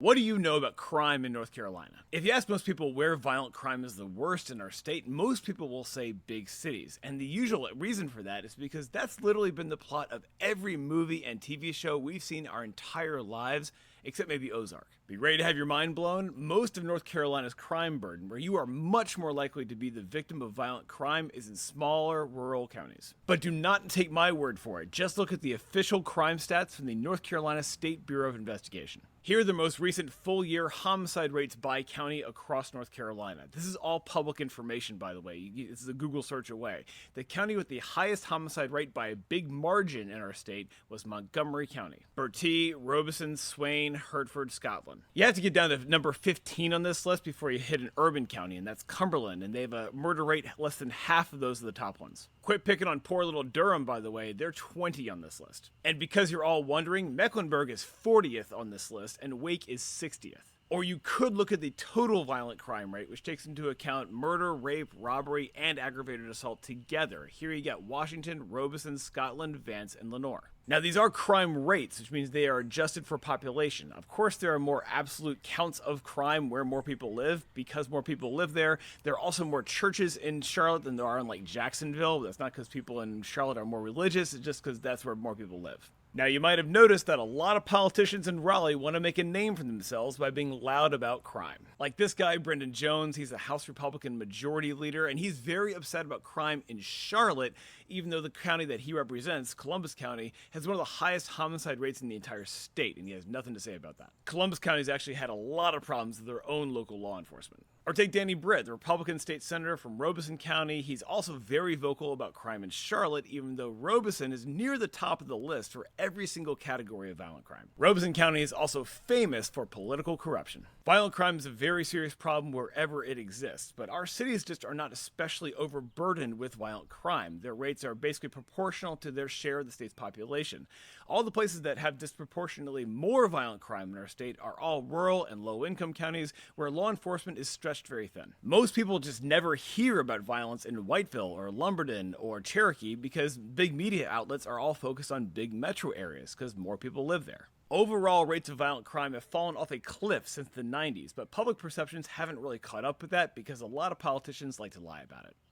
What do you know about crime in North Carolina? If you ask most people where violent crime is the worst in our state, most people will say big cities. And the usual reason for that is because that's literally been the plot of every movie and TV show we've seen our entire lives, except maybe Ozark. Be ready to have your mind blown? Most of North Carolina's crime burden, where you are much more likely to be the victim of violent crime, is in smaller rural counties. But do not take my word for it. Just look at the official crime stats from the North Carolina State Bureau of Investigation. Here are the most recent full-year homicide rates by county across North Carolina. This is all public information, by the way. This is a Google search away. The county with the highest homicide rate by a big margin in our state was Montgomery County. Bertie, Robeson, Swain, Hertford, Scotland. You have to get down to number 15 on this list before you hit an urban county, and that's Cumberland, and they have a murder rate less than half of those of the top ones. Quit picking on poor little Durham, by the way. They're 20 on this list. And because you're all wondering, Mecklenburg is 40th on this list, and Wake is 60th. Or you could look at the total violent crime rate, which takes into account murder, rape, robbery, and aggravated assault together. Here you get Washington, Robeson, Scotland, Vance, and Lenoir. Now, these are crime rates, which means they are adjusted for population. Of course, there are more absolute counts of crime where more people live. Because more people live there, there are also more churches in Charlotte than there are in, like, Jacksonville. That's not because people in Charlotte are more religious. It's just because that's where more people live. Now, you might have noticed that a lot of politicians in Raleigh want to make a name for themselves by being loud about crime. Like this guy, Brendan Jones, he's a House Republican majority leader, and he's very upset about crime in Charlotte, even though the county that he represents, Columbus County, has one of the highest homicide rates in the entire state, and he has nothing to say about that. Columbus County's actually had a lot of problems with their own local law enforcement. Or take Danny Britt, the Republican state senator from Robeson County. He's also very vocal about crime in Charlotte, even though Robeson is near the top of the list for every single category of violent crime. Robeson County is also famous for political corruption. Violent crime is a very serious problem wherever it exists, but our cities just are not especially overburdened with violent crime. Their rates are basically proportional to their share of the state's population. All the places that have disproportionately more violent crime in our state are all rural and low-income counties where law enforcement is stretched very thin. Most people just never hear about violence in Whiteville or Lumberton or Cherokee because big media outlets are all focused on big metro areas because more people live there. Overall rates of violent crime have fallen off a cliff since the 90s, but public perceptions haven't really caught up with that because a lot of politicians like to lie about it.